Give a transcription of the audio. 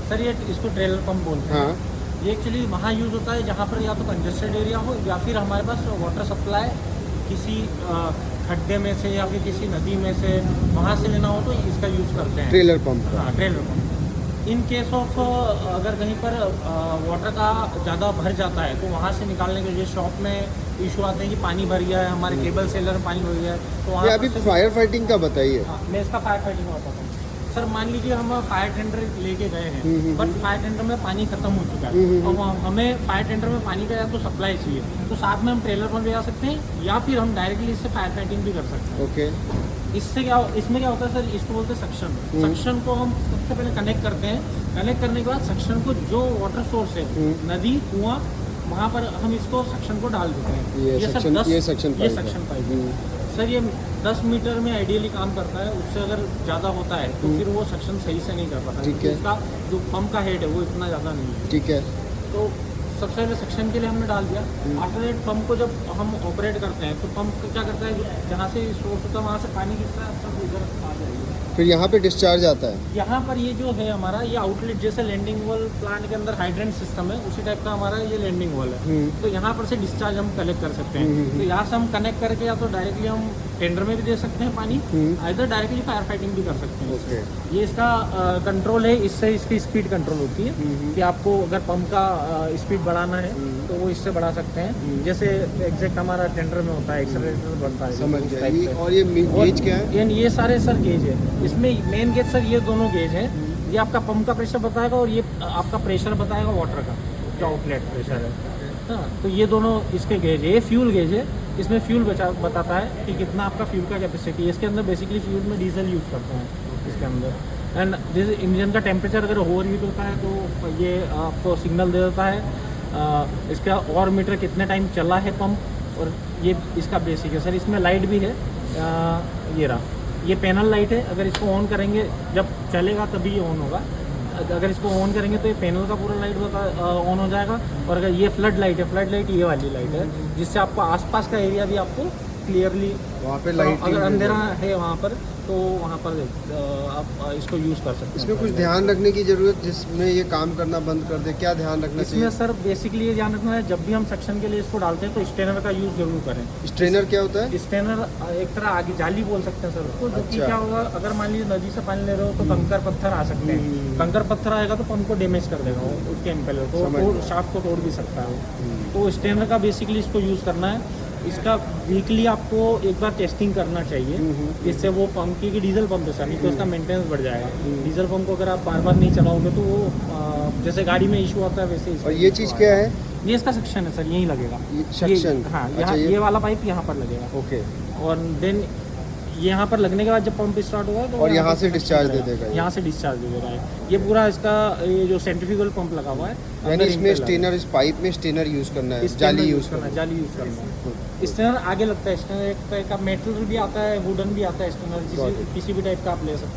Sir ये इसको trailer pump बोलते हैं। हाँ। ये एक्चुअली वहाँ यूज़ होता है जहाँ पर या तो कंजेस्टेड एरिया हो या फिर हमारे पास वाटर सप्लाई किसी खड्डे में से या फिर किसी नदी में से वहाँ से लेना हो तो इसका यूज़ करते हैं, ट्रेलर पंप का। हाँ trailer pump. In case of अगर कहीं पर वाटर का ज़्यादा भर जाता है तो वहाँ से निकालने के लिए शॉप में इशू आते हैं कि पानी भर गया है, हमारे केबल सेलर में पानी भर गया है, तो वहाँ ये अभी पर से- फायर फाइटिंग का बताइए। हाँ, मैं इसका फायर फाइटिंग का बताता हूँ। सर मान लीजिए हम फायर टेंडर लेके गए हैं बट फायर टेंडर में पानी खत्म हो चुका है, अब हमें फायर टेंडर में पानी का या तो सप्लाई चाहिए, तो साथ में हम ट्रेलर पर ले आ सकते हैं या फिर हम डायरेक्टली इससे फायर फाइटिंग भी कर सकते हैं। ओके। इससे क्या इसमें क्या होता है सर, इसको बोलते हैं सक्शन। सक्शन को हम सबसे पहले कनेक्ट करते हैं, कनेक्ट करने के बाद सक्शन को जो वाटर सोर्स है नदी कुआं वहाँ पर हम इसको सक्शन को डाल देते हैं। ये सर सक्शन 10 ये सक्शन ये पाइप है। सक्शन पाइप है सर, ये 10 मीटर में आइडियली काम करता है, उससे अगर ज़्यादा होता है तो फिर वो सक्शन सही से नहीं कर पाता, ठीक है। उसका जो पंप का हेड है वो इतना ज़्यादा नहीं है। ठीक है। तो सबसे पहले सक्शन के लिए हमने डाल दिया। आफ्टर दैट पंप को जब हम ऑपरेट करते हैं तो पंप क्या करता है, जहाँ से सोर्स होता है वहाँ से पानी गिरता है, सब इधर आ जाएगी। फिर यहाँ पे डिस्चार्ज आता है। यहाँ पर ये जो है हमारा ये आउटलेट, जैसे लैंडिंग वॉल प्लांट के अंदर हाइड्रेंट सिस्टम है उसी टाइप का हमारा ये लैंडिंग वॉल है, तो यहाँ पर से डिस्चार्ज हम कलेक्ट कर सकते हैं। तो यहाँ से हम कनेक्ट करके या तो डायरेक्टली हम टेंडर में भी दे सकते हैं पानी, इधर डायरेक्टली फायर फाइटिंग भी कर सकते हैं। ओके। ये इसका कंट्रोल है, इससे इसकी स्पीड कंट्रोल होती है कि आपको अगर पंप का स्पीड बढ़ाना है तो वो इससे बढ़ा सकते हैं, जैसे एग्जैक्ट हमारा टेंडर में होता है एक्सेलरेटर बनता है समझ उस गया। टाइप से। और ये गेज क्या है? ये सारे सर गेज है, इसमें मेन गेज सर ये दोनों गेज हैं, ये आपका पंप का प्रेशर बताएगा और ये आपका प्रेशर बताएगा वाटर का जो आउटलेट प्रेशर है। हाँ, तो ये दोनों इसके गेज है। ये फ्यूल गेज है, इसमें फ्यूल बताता है कि कितना आपका फ्यूल का कैपेसिटी है। इसके अंदर बेसिकली फ्यूल में डीजल यूज़ करते हैं इसके अंदर। एंड जैसे इंजन का टेम्परेचर अगर ओवर हीट होता है तो ये आपको सिग्नल दे देता है। इसका और मीटर कितने टाइम चला है पंप, और ये इसका बेसिक है सर। इसमें लाइट भी है, ये रहा, ये पैनल लाइट है। अगर इसको ऑन करेंगे जब चलेगा तभी ये ऑन होगा, अगर इसको ऑन करेंगे तो ये पैनल का पूरा लाइट ऑन हो जाएगा। और अगर ये फ्लड लाइट है, फ्लड लाइट ये वाली लाइट है जिससे आपको आसपास का एरिया भी आपको क्लियरली, वहाँ पे लाइट अगर अंधेरा है वहाँ पर तो वहाँ पर आप इसको यूज़ कर सकते हैं। इसमें कुछ ध्यान रखने की जरूरत, जिसमें ये काम करना बंद कर दे, क्या ध्यान रखना इसमें चाहिए? सर बेसिकली ये ध्यान रखना है, जब भी हम सक्शन के लिए इसको डालते हैं तो स्टेनर का यूज़ जरूर करें। स्ट्रेनर क्या होता है? स्टेनर एक तरह आगे जाली बोल सकते हैं सर उसको, जो कि अच्छा। क्या होगा, अगर मान लीजिए नदी से पानी ले रहे हो तो कंकर पत्थर आ सकते हैं, कंकर पत्थर आएगा तो पंप को डैमेज कर देगा वो, उसके इम्पेलर को समझ गया। शाफ्ट को तोड़ भी सकता है वो। तो स्टेनर का बेसिकली इसको यूज़ करना है। इसका वीकली आपको एक बार टेस्टिंग करना चाहिए, जिससे वो पंप की डीजल पंप है सर, नहीं तो उसका मेंटेनेंस बढ़ जाएगा। डीजल पंप को अगर आप बार बार नहीं चलाओगे तो वो जैसे गाड़ी में इशू आता है वैसे और ये चीज़ क्या है? ये इसका सेक्शन है सर, यहीं लगेगा सेक्शन? हाँ, अच्छा, यहाँ ये वाला पाइप यहाँ पर लगेगा। ओके। और देन यहाँ पर लगने के बाद जब पंप स्टार्ट होगा तो और यहाँ पर से suction discharge दे करेगा। देगा ये। यहाँ से डिस्चार्ज दे देगा ये पूरा इसका, ये जो सेंट्रीफ्यूगल पंप लगा हुआ है यानी अंदर इसमें impeller है। स्टेनर, इस पाइप में स्टेनर यूज करना है, स्टेनर जाली यूज़ यूज करना है। जाली यूज़ करना है। स्टेनर आगे लगता है, स्टेनर एक टाइप का मेटल भी आता है, वुडन भी आता है स्टेनर, किसी भी टाइप का आप ले सकते हैं।